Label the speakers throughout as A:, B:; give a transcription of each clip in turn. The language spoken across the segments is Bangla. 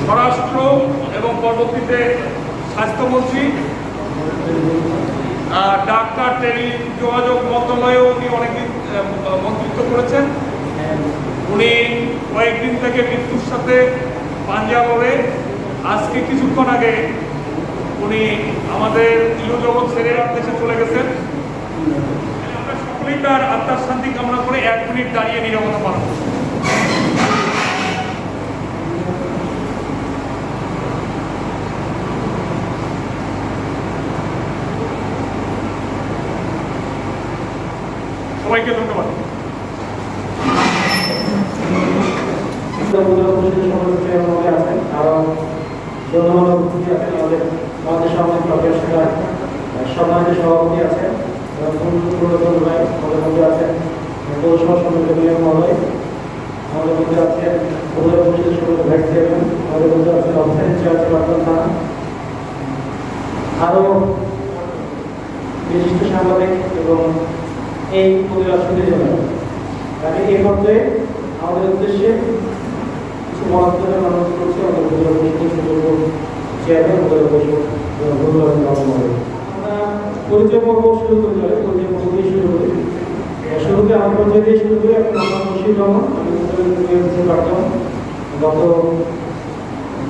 A: স্বরাষ্ট্র এবং পরবর্তীতে স্বাস্থ্যমন্ত্রী, ডাক্তার, টেলি যোগাযোগ মন্ত্রণালয়েও উনি অনেকদিন মন্ত্রিত্ব করেছেন। উনি কয়েকদিন থেকে মৃত্যুর সাথে পাঞ্জা লড়ে আজকে কিছুক্ষণ আগে উনি আমাদের ইহজগৎ ছেড়ে দেশে চলে গেছেন। আমরা সকলেই তার আত্মার শান্তি কামনা করে 1 মিনিট দাঁড়িয়ে নীরবতা পালন করব। সবাইকে ধন্যবাদ।
B: সম্মানিত সভাপতি আছেন, আমাদের মধ্যে আছেন পৌরসভা সমিতি মহোদয়, আমাদের মধ্যে আছেন উপজেলা পরিষদের সভাপতি ভাইস চেয়ারম্যান, আমাদের মধ্যে আছেন অফিসার চেয়ারম্যান থানা, আরও বিশিষ্ট সাংবাদিক এবং এই উপজেলা সুবিধা। তাকে এই পর্যায়ে আমাদের উদ্দেশ্যে কিছু মন্তব্য অনুরোধ করছি আমাদের উপজেলা পরিষদের চেয়ারম্যান, উপজেলা পরিষদ আমরা পরিচয় পর্ব শুরু করে যাবে। পরিচয় পর্ব দিয়ে শুরু করি। শুরুতে আমার পরিচয় দিয়ে শুরু করি। এখন আমার মুর্শিদ রহমান, আমি পাঠাম গত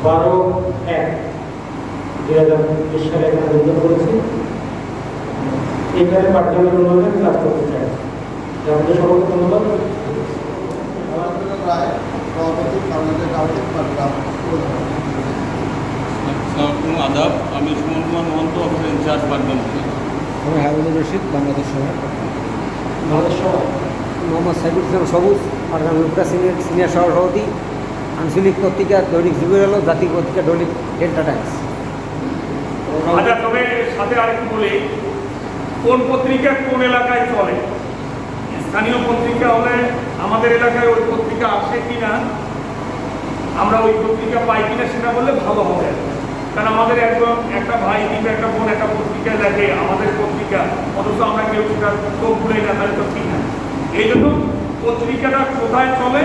B: 12/1/2020 সালে এখানে যোগদান করেছি। এইখানে পাঠ্যক্রমের উন্নয়নে কাজ করতে চাই। আমাদের সকলকে ধন্যবাদ।
C: আদাব, আমি সুমন কুমার মহন্ত, অফিস ইনচার্জ পাটগ্রাম থেকে।
D: আমি হাবিবুর রশিদ, বাংলাদেশ সভা। মোহাম্মদ সাইদুল ইসলাম সবুজ, পাটগ্রাম উপজেলা সিনিয়র সভাপতি, আঞ্চলিক পত্রিকা দৈনিক যুগের আলো, জাতীয় পত্রিকা দৈনিক ডেল্টা টাইমস।
A: আচ্ছা, তবে সাথে আরেকটু বলি, কোন পত্রিকা কোন এলাকায় চলে। স্থানীয় পত্রিকা হলে আমাদের এলাকায় ওই পত্রিকা আসে কিনা, আমরা ওই পত্রিকা পাই কিনা সেটা বললে ভালো হবে। কারণ আমাদের একটা ভাই কিংবা একটা বোন একটা পত্রিকায় লেখে আমাদের পত্রিকা, অথচ আমরা কেউ সেটা চোখ ভুলে না, তাহলে তো ঠিক না। এই জন্য পত্রিকাটা কোথায় চলে,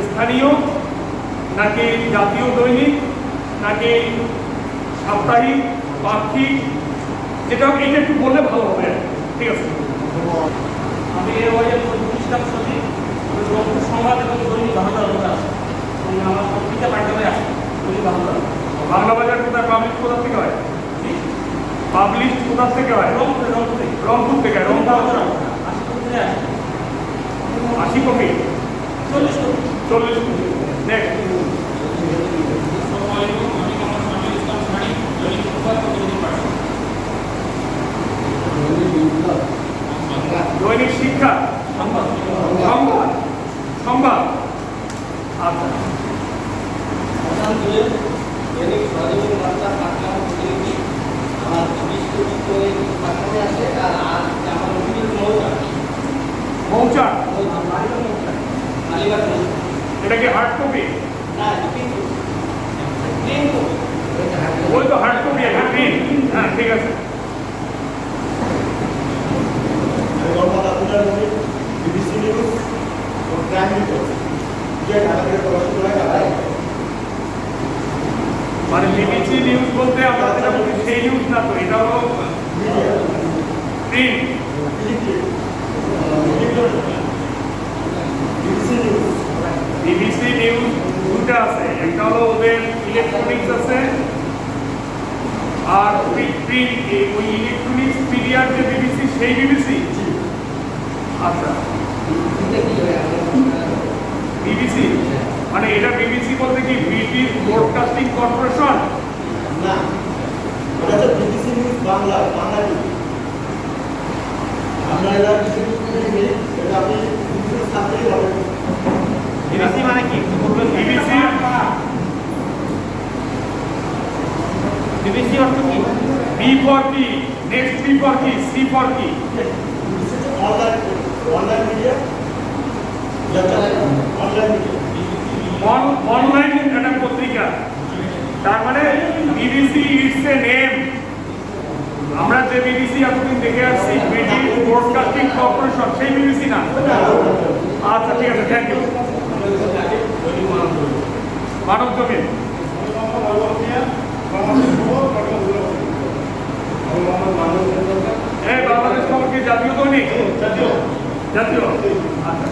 A: স্থানীয় নাকি জাতীয় দৈনিক নাকি সাপ্তাহিক পাক্ষিক, যেটা এটা একটু বললে ভালো হবে। ঠিক আছে।
E: আমি এর ওয়াইজের প্রতিষ্ঠান সচিব, সংবাদ এবং দৈনিক বাংলা আছে। আমার পত্রিকা পাঠ্যমে আসে দৈনিক বাংলা।
A: বাংলা বাজার কোথায় পাবলিশ কোথা থেকে হয়? পাবলিশ কোথা থেকে হয়? রংপুর থেকে। Rangpur 80 copy, 40 copy. নেক্সট। দৈনিক শিক্ষা, সংবাদ, সংবাদ। আচ্ছা, মৌচাক, এটা কি হার্ড কপি? ওই তো হার্ড কপি, হ্যাঁ ঠিক আছে। মানে বিবিসি নিউজ বলতে আমরা যেটা বলি সেই নিউজ না, তো এটা হলো প্রিন্ট। বিবিসি নিউজ দুটো আছে, একটা হলো ওদের ইলেকট্রনিক্স আছে আর প্রিন্ট। ওই ইলেকট্রনিক্স মিডিয়ার যে বিবিসি সেই বিবিসি। আচ্ছা, বিবিসি মানে এটা বিবিসি বলতে কি ব্রিটিশ ব্রডকাস্টিং কর্পোরেশন?
B: না, এটা হচ্ছে BBC news Bangla, Bangla TV. আমরা এটা এটা আপনি বিবিসির সাথেই হবে।
E: বিবিসি মানে কি?
A: বিবিসি
E: বিবিসি অর্থ কি?
A: বি ফর কি, নেক্সট বি ফর কি, সি ফর কি?
B: Online media, online media,
A: online একটা পত্রিকা। তার মানে বিবিসি ইটস এ নেম। আমরা যে বিবিসি এতদিন দেখে আসছি ব্রিটিশ ব্রডকাস্টিং ইলেকট্রিক কর্পোরেশন, সেই বিবিসি না? আচ্ছা ঠিক আছে, থ্যাংক ইউ। মানব জমিন, এই বাংলাদেশ খবর কি জাতীয় দৈনিক? জাতীয়। আচ্ছা,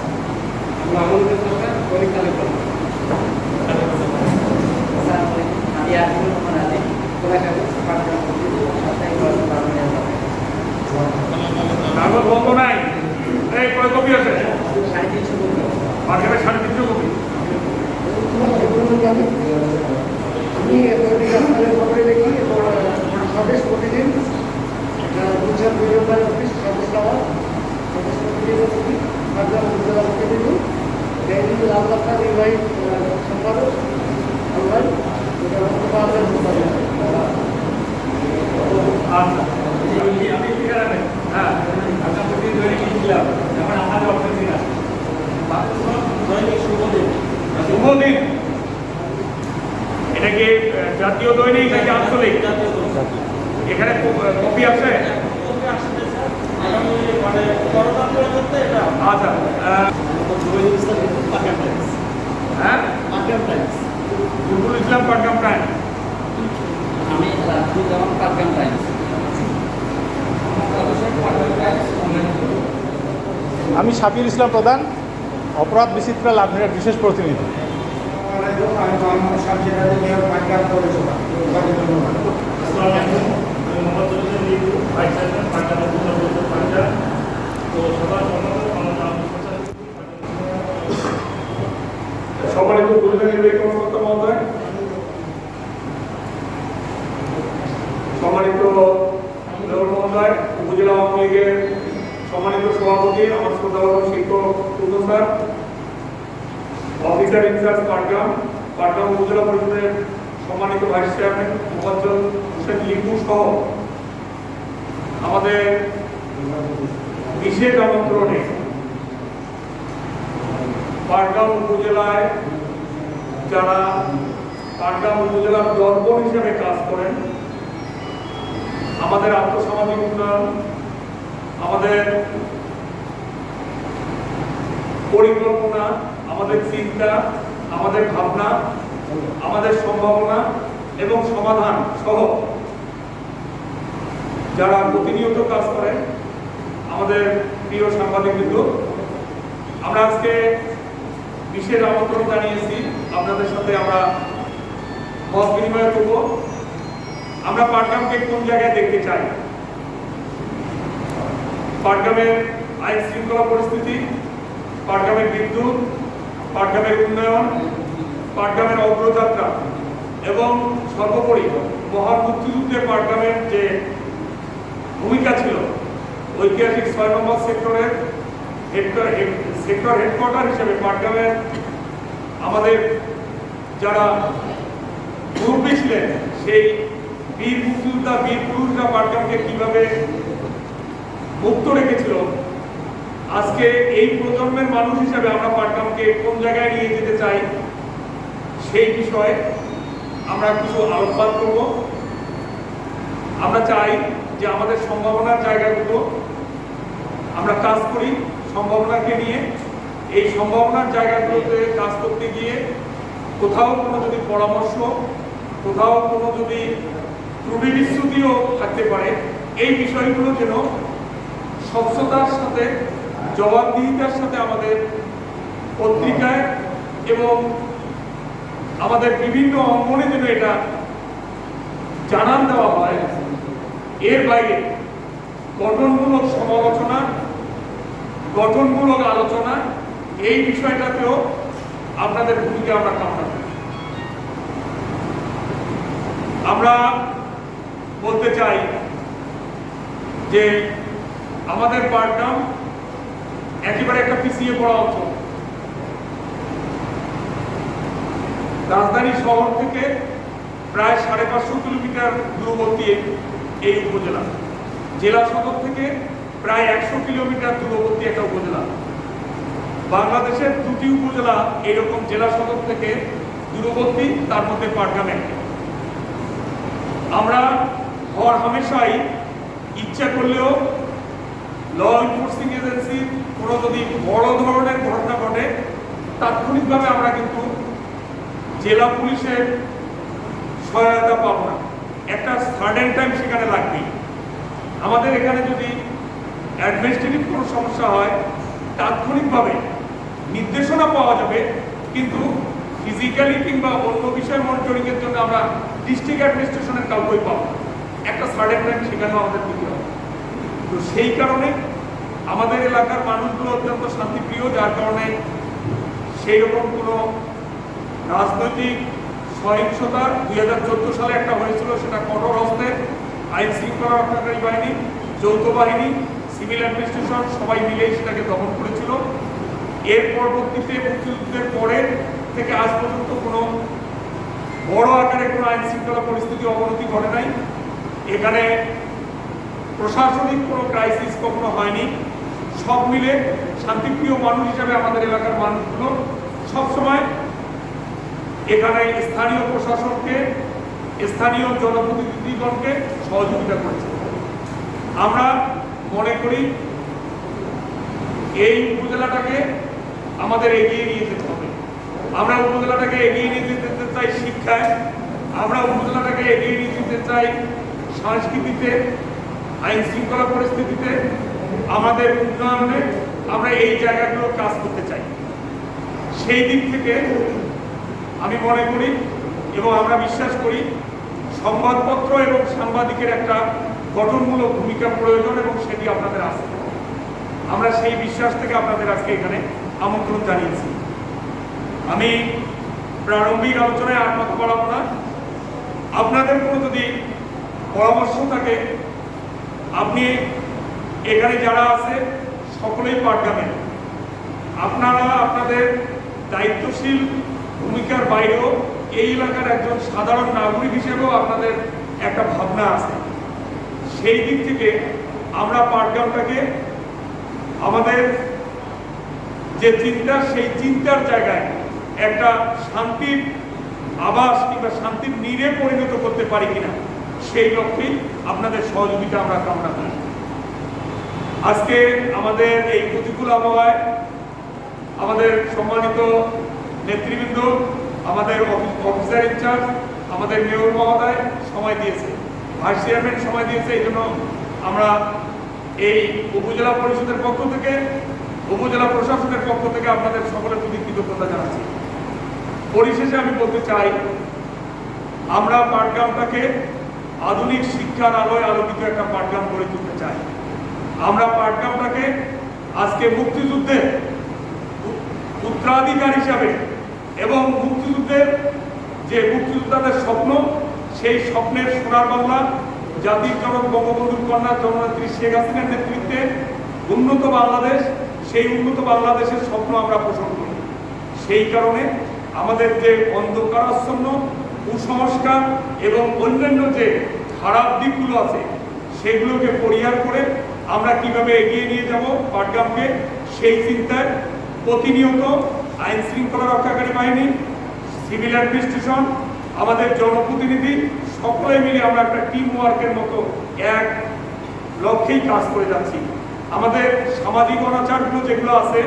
A: কাগজ বন্ধ নাই। এই কয় কপি আছে? 350 মার্কেটে 350 কপি।
F: আমি আপনাদের খবরে দেখি স্বদেশ প্রতিদিন গুজরাট বিজয়বাড়ি অফিস সদস্যরা স্বদেশ প্রতিদিন আপনার গুজরাট প্রতিনিধি ডেইলি লালবাগা নির্বাহী সম্পাদক অনলাইন
A: আচ্ছা, আমি ঠিকানা নেই। হ্যাঁ, আপনার প্রতি দৈনিক লিখলাম, যেমন আমাদের অর্থনীতি আছে
E: দৈনিক শুভদিন।
A: শুভদিন। এটা কি জাতীয় দৈনিক নাকি আঞ্চলিক?
E: জাতীয় দৈনিক।
A: এখানে কপি আছে?
E: কপি আসছে স্যার, আগামী মানে গণতন্ত্রের মধ্যে এটা
A: আচ্ছা,
E: দৈনিক স্যার পাঠান টাইমস।
A: হ্যাঁ,
E: পাঠান টাইমস।
A: জুবুল ইসলাম পাটগ্রাম টাইম।
E: আমি রাজুজ্জামান পাঠান টাইমস।
G: আমি শাফিউল ইসলাম প্রধান, অপরাধ বিচিত্রা লাভনের বিশেষ প্রতিনিধি।
A: সম্মানিত উপজেলা নির্বাহী কর্মকর্তা মহোদয়, সম্মানিত মেয়র মহোদয়, উপজেলা আওয়ামী লীগের সম্মানিত সভাপতি, আমার শ্রদ্ধাভাজন শিক্ষক প্রফেসর, অফিসার ইনচার্জ পাটগ্রাম উপজেলা পরিষদের সম্মানিত ভাইস চেয়ারম্যান মোফাজ্জল হোসেন লিপু সহ আমাদের বিশেষ আমন্ত্রণে পাটগ্রাম উপজেলায় যারা পাটগ্রাম উপজেলার দর্পণ হিসেবে কাজ করেন, আমাদের আর্থসামাজিক উন্নয়ন, আমাদের পরিকল্পনা, আমাদের চিন্তা, আমাদের ভাবনা, আমাদের সম্ভাবনা এবং সমাধান সহ যারা প্রতিনিয়ত কাজ করেন, আমাদের প্রিয় সাংবাদিকবৃন্দ, আমরা আজকে বিশেষ আমন্ত্রণ জানিয়েছি আপনাদের সাথে আমরা মত বিনিময় করব। আমরা পাটগ্রামকে কোন জায়গায় দেখতে চাই, পাটগ্রামের আইন শৃঙ্খলা পরিস্থিতি, পাটগ্রামের বিদ্যুৎ, পাটগ্রামের উন্নয়ন, পাটগ্রামের অগ্রযাত্রা এবং সর্বোপরি মহান মুক্তিযুদ্ধে পাটগ্রামের যে ভূমিকা ছিল, ঐতিহাসিক ৬ নম্বর সেক্টরের সেক্টর হেডকোয়ার্টার হিসেবে পাটগ্রামের আমাদের যারা মুরব্বী ছিলেন, সেই বীর মুক্তিযোদ্ধা, বীর পুরুষরা পাটগ্রামকে কিভাবে মুক্ত রেখেছিল, আজকে এই প্রজন্মের মানুষ হিসেবে আমরা পাটগ্রামকে কোন জায়গায় নিয়ে যেতে চাই, সেই বিষয়ে আমরা কিছু আলোকপাত করব। আমরা চাই যে আমাদের সম্ভাবনার জায়গাগুলো আমরা কাজ করি সম্ভাবনাকে নিয়ে। এই সম্ভাবনার জায়গাগুলোতে কাজ করতে গিয়ে কোথাও কোনো যদি পরামর্শ, কোথাও কোনো যদি ত্রুটি বিচ্যুতিও থাকতে পারে, এই বিষয়গুলো যেন স্বচ্ছতার সাথে, জবাবদিহিতার সাথে আমাদের পত্রিকায় এবং আমাদের বিভিন্ন অঙ্গনে যেন এটা জানান দেওয়া হয়। এর বাইরে গঠনমূলক সমালোচনা, গঠনমূলক আলোচনা, এই বিষয়টাতেও আপনাদের ভূমিকা আমরা কামনা করি। আমরা বলতে চাই যে আমাদের পাটগ্রাম একেবারে একটা পিছিয়ে পড়া অঞ্চল। রাজধানী শহর থেকে প্রায় 550 কিলোমিটার দূরবর্তী এই উপজেলা, জেলা সদর থেকে প্রায় 100 কিলোমিটার দূরবর্তী একটা উপজেলা। বাংলাদেশের 2টি উপজেলা এরকম জেলা সদর থেকে দূরবর্তী, তার মধ্যে পাটগ্রাম একটা। আমরা হর হামেশাই ইচ্ছা করলেও ল এনফোর্সিং এজেন্সি কোনো যদি বড় ধরনের ঘটনা ঘটে তাৎক্ষণিকভাবে আমরা কিন্তু জেলা পুলিশের সহায়তা পাবো না, একটা সার্টেন টাইম সেখানে লাগবেই। আমাদের এখানে যদি অ্যাডমিনিস্ট্রেটিভ কোনো সমস্যা হয় তাৎক্ষণিকভাবে নির্দেশনা পাওয়া যাবে, কিন্তু ফিজিক্যালি কিংবা অন্য বিষয় মনিটরিংয়ের জন্য আমরা ডিস্ট্রিক্ট অ্যাডমিনিস্ট্রেশনের কাউকেই পাবো না, একটা সার্টেন টাইম সেখানেও আমাদের দিতে হবে। তো সেই কারণে আমাদের এলাকার মানুষগুলো অত্যন্ত শান্তিপ্রিয়, যার কারণে সেই রকম কোনো রাজনৈতিক সহিংসতা 2014 সালে একটা হয়েছিল, সেটা কঠোর হস্তে আইন শৃঙ্খলা রক্ষাকারী বাহিনী, যৌথ বাহিনী, সিভিল অ্যাডমিনিস্ট্রেশন সবাই মিলেই সেটাকে দমন করেছিল। এর পরবর্তীতে মুক্তিযুদ্ধের পরে থেকে আজ পর্যন্ত কোনো বড় আকারে কোনো আইন শৃঙ্খলা পরিস্থিতি অবনতি ঘটে নাই। এখানে প্রশাসনিক কোনো ক্রাইসিস কখনো হয়নি। সব মিলে শান্তিপ্রিয় মানুষ হিসাবে আমাদের এলাকার মানুষগুলো সবসময় এখানে স্থানীয় প্রশাসনকে, স্থানীয় জনপ্রতিনিধিগণকে সহযোগিতা করেছে। আমরা মনে করি এই উপজেলাটাকে আমাদের এগিয়ে নিয়ে যেতে হবে। আমরা উপজেলাটাকে এগিয়ে নিয়ে যেতে চাই শিক্ষায়, আমরা উপজেলাটাকে এগিয়ে নিয়ে যেতে চাই সংস্কৃতিতে, আইন শৃঙ্খলা পরিস্থিতিতে, আমাদের উন্নয়নে আমরা এই জায়গাগুলো কাজ করতে চাই। সেই দিক থেকে আমি মনে করি এবং আমরা বিশ্বাস করি সংবাদপত্র এবং সাংবাদিকের একটা গঠনমূলক ভূমিকা প্রয়োজন এবং সেটি আপনাদের আছে। আমরা সেই বিশ্বাস থেকে আপনাদের আজকে এখানে আমন্ত্রণ জানিয়েছি। আমি প্রারম্ভিক আলোচনায় আর কথা বলাবো না। আপনাদের কোনো যদি পরামর্শ থাকে, আপনি এখানে যারা আছে সকলেই পাটগ্রামের, আপনারা আপনাদের দায়িত্বশীল ভূমিকার বাইরেও এই এলাকার একজন সাধারণ নাগরিক হিসেবেও আপনাদের একটা ভাবনা আছে। সেই দিক থেকে আমরা পাটগ্রামটাকে আমাদের যে চিন্তা, সেই চিন্তার জায়গায় একটা শান্তির আবাস কিংবা শান্তির নীড়ে পরিণত করতে পারি কিনা, সেই লক্ষ্যেই আপনাদের সহযোগিতা আমরা কামনা করি। আজকে আমাদের এই প্রতিকূল আবহাওয়ায় আমাদের সম্মানিত নেতৃবৃন্দ, আমাদের অফিসার ইনচার্জ, আমাদের মেয়র মহোদয় সময় দিয়েছে, ভাইস চেয়ারম্যান সময় দিয়েছে। এই জন্য আমরা এই উপজেলা পরিষদের পক্ষ থেকে, উপজেলা প্রশাসনের পক্ষ থেকে আপনাদের সকলের প্রতি কৃতজ্ঞতা জানাচ্ছি। পরিশেষে আমি বলতে চাই, আমরা পাটগ্রামটাকে আধুনিক শিক্ষার আলোয় আলোকিত একটা পাটগ্রাম গড়ে তুলতে চাই। আমরা পাটগ্রামটাকে আজকে মুক্তিযুদ্ধের উত্তরাধিকার হিসাবে এবং মুক্তিযুদ্ধের যে মুক্তিযোদ্ধাদের স্বপ্ন, সেই স্বপ্নের সোনার বাংলা, জাতির জনক বঙ্গবন্ধুর কন্যা জননেত্রী শেখ হাসিনার নেতৃত্বে উন্নত বাংলাদেশ, সেই উন্নত বাংলাদেশের স্বপ্ন আমরা পোষণ করি। সেই কারণে আমাদের যে অন্ধকারাচ্ছন্ন কুসংস্কার এবং অন্যান্য যে খারাপ দিকগুলো আছে, সেগুলোকে পরিহার করে আমরা কিভাবে এগিয়ে নিয়ে যাব পাটগ্রামকে, সেই চিন্তায় প্রতিনিয়ত আইন শৃঙ্খলা রক্ষাকারী বাহিনী, সিভিল অ্যাডমিনিস্ট্রেশন, আমাদের জনপ্রতিনিধি সকলে মিলে আমরা একটা টিম ওয়ার্কের মতো এক লক্ষ্যেই কাজ করে যাচ্ছি। আমাদের সামাজিক অনাচারগুলো যেগুলো আছে,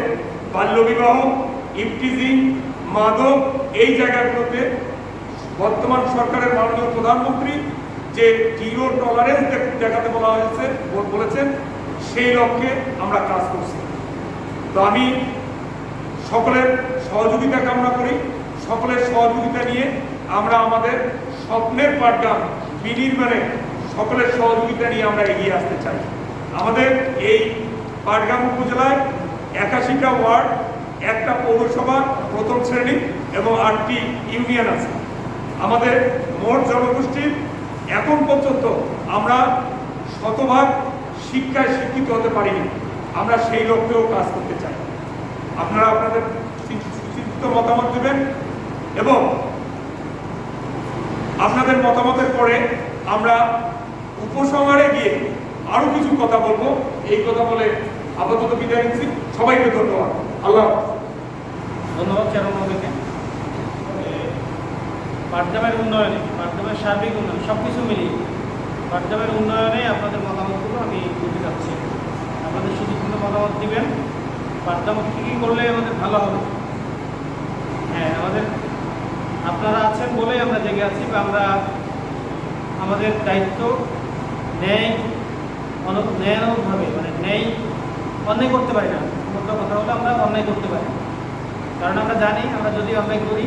A: বাল্যবিবাহ, ইফটিজিং, মাদক, এই জায়গাগুলোতে বর্তমান সরকারের মাননীয় প্রধানমন্ত্রী যে জিরো টলারেন্স দেখাতে বলেছেন, সেই লক্ষ্যে আমরা কাজ করছি। তো আমি সকলের সহযোগিতা কামনা করি। সকলের সহযোগিতা নিয়ে আমরা আমাদের স্বপ্নের পাটগ্রাম বিনির্মাণে সকলের সহযোগিতা নিয়ে আমরা এগিয়ে আসতে চাই। আমাদের এই পাটগ্রাম উপজেলায় 81টা ওয়ার্ড, একটা পৌরসভা প্রথম শ্রেণী এবং 8টি ইউনিয়ন আছে। আমাদের মোট জনগোষ্ঠীর এখন পর্যন্ত আমরা শতভাগ শিক্ষায় শিক্ষিত হতে পারিনি। আমরা সেই লক্ষ্যেও কাজ করতে চাই। আপনারা আপনাদের সুচিন্তিত মতামত দেবেন এবং আপনাদের মতামতের পরে আমরা উপসংহারে গিয়ে আরো কিছু কথা বলবো। এই কথা বলে আপাতত বিদায় নিচ্ছি। সবাইকে ধন্যবাদ। আল্লাহ হাফেজ।
E: ধন্যবাদ চেয়ারম্যানকে। পাটগ্রামের উন্নয়নে, পাটগ্রামের সার্বিক উন্নয়ন সব কিছু মিলিয়ে পাটগ্রামের উন্নয়নে আপনাদের মতামতগুলো আমি দিতে চাচ্ছি।
B: আমাদের সুযোগপূর্ণ মতামত দিবেন। পাঠদান কী কী করলে আমাদের ভালো হবে। হ্যাঁ, আপনারা আছেন বলেই আমরা জেগে আছি, বা আমরা আমাদের দায়িত্ব ন্যায়ানুগভাবে, মানে অন্যায় করতে পারি না। মোটা কথা হলো আমরা অন্যায় করতে পারি, কারণ আমরা জানি আমরা যদি অন্যায় করি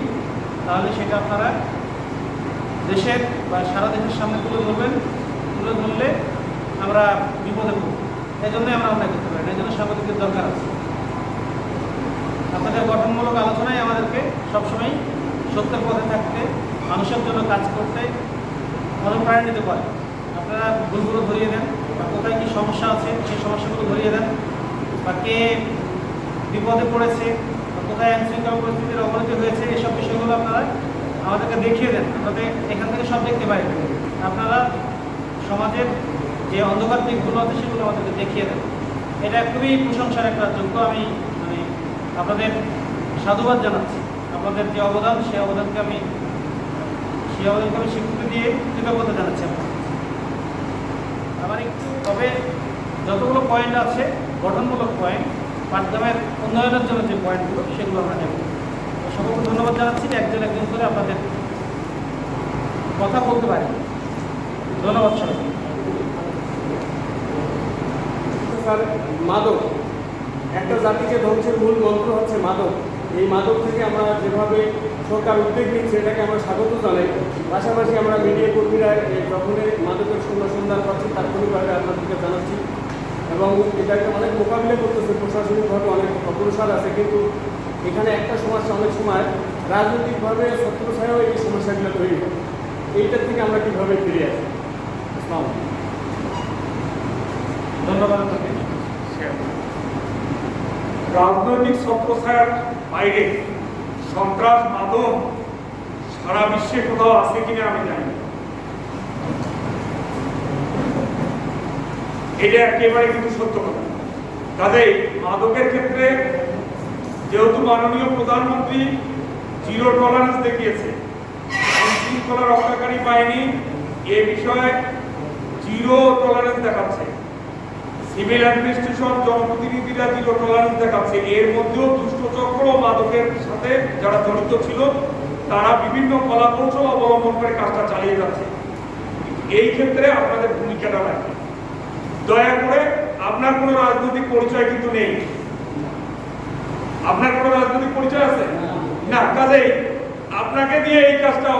B: তাহলে সেটা আপনারা দেশের বা সারা দেশের সামনে তুলে ধরলে আমরা বিপদে পড়ব। এই জন্যই আমরা অন্যায় করতে পারি না, এই জন্য সাংবাদিকদের দরকার আছে। আপনাদের গঠনমূলক আলোচনায় আমাদেরকে সবসময় সত্যের পথে থাকতে, মানুষের জন্য কাজ করতে অনুপ্রাণিত করে। আপনারা ভুলগুলো ধরিয়ে দেন, বা কোথায় কী সমস্যা আছে সেই সমস্যাগুলো ধরিয়ে দেন, বা কে বিপদে পড়েছে, বা কোথায় আইনশৃঙ্খলা পরিস্থিতির অবনতি হয়েছে, এইসব বিষয়গুলো আপনারা আমাদেরকে দেখিয়ে দেন। আমাদের এখান থেকে সব দেখতে পাই। আপনারা সমাজের যে অন্ধকার দিকগুলো আছে সেগুলো আমাদেরকে দেখিয়ে দেন। এটা খুবই প্রশংসার একটা যোগ্য। আমি আপনাদের সাধুবাদ জানাচ্ছি। আপনাদের যে অবদান, সেই অবদানকে আমি স্বীকৃতি দিয়ে কৃতজ্ঞতা জানাচ্ছি। আমার একটু তবে যতগুলো পয়েন্ট আছে গঠনমূলক পয়েন্ট, পাঠদানের উন্নয়নের জন্য যে পয়েন্টগুলো, সেগুলো আমরা নেব। সকলকে ধন্যবাদ জানাচ্ছি যে একজন করে আপনাদের কথা বলতে পারি। ধন্যবাদ সবাইকে।
H: স্যার, মাদক একটা জাতিকে ধ্বংসের মূল মন্ত্র হচ্ছে মাদক। এই মাদক থেকে আমরা যেভাবে সরকার উদ্যোগ নিচ্ছে এটাকে আমরা স্বাগত জানাই। পাশাপাশি আমরা মিডিয়া কর্মীরা যখনই মাদকের সন্ধান পাচ্ছি তার পরিবারে আপনাদেরকে জানাচ্ছি, এবং এটাকে অনেক মোকাবিলা করতেছে, প্রশাসনিকভাবে অনেক অগ্রসর আছে। কিন্তু এখানে একটা সমস্যা, অনেক সময় রাজনৈতিকভাবে ছত্রছায়াও এই সমস্যাগুলো তৈরি হয়। এইটার থেকে আমরা কীভাবে ফিরে আসি? আসসালামু আলাইকুম।
B: ধন্যবাদ আপনাকে।
A: রাজনৈতিক ছত্রছায়ার বাইরে সন্ত্রাস, মাদক সারা বিশ্বে কোথাও আছে কিনা আমি জানি না। এটা একেবারে কিন্তু সত্য কথা। কাজেই মাদকের ক্ষেত্রে যেহেতু মাননীয় প্রধানমন্ত্রী জিরো টলারেন্স দেখিয়েছে, শৃঙ্খলা রক্ষাকারী বাহিনী এ বিষয়ে জিরো টলারেন্স দেখাচ্ছে, সিভিল অ্যাডমিনিস্ট্রেশন, জনপ্রতিনিধিরা জিরো টলারেন্স দেখাচ্ছে। এর মধ্যেও দুষ্টচক্র মাদকের সাথে যারা জড়িত ছিল তারা বিভিন্ন কলাকৌশল অবলম্বন করে কাজটা চালিয়ে যাচ্ছে। এই ক্ষেত্রে আপনাদের ভূমিকাটা রাখবে। দয়া করে, আপনার কোনো রাজনৈতিক পরিচয় কিন্তু নেই। আপনার কোনো রাজনৈতিক পরিচয় আছে না, কাজেই আপনাকে দিয়ে এই কাজটা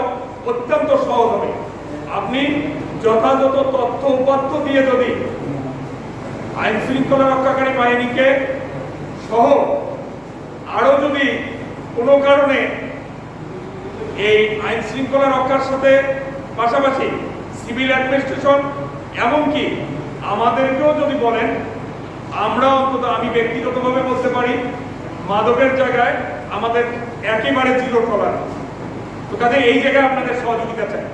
A: অত্যন্ত সহজ হবে। আপনি যথাযথ তথ্য উপাত্ত দিয়ে যদি আইন শৃঙ্খলা রক্ষাকারী বাহিনীকে সহ আরো যদি কোনো কারণে এই আইন শৃঙ্খলা রক্ষার সাথে পাশাপাশি সিভিল অ্যাডমিনিস্ট্রেশন, এমনকি আমাদেরকেও যদি বলেন, আমরা অন্তত, আমি ব্যক্তিগতভাবে বলতে পারি, মাদকের জায়গায় আমাদের একেবারে জিরো টলারেন্স। তো কাজে এই জায়গায় আপনাদের সহযোগিতা চাই।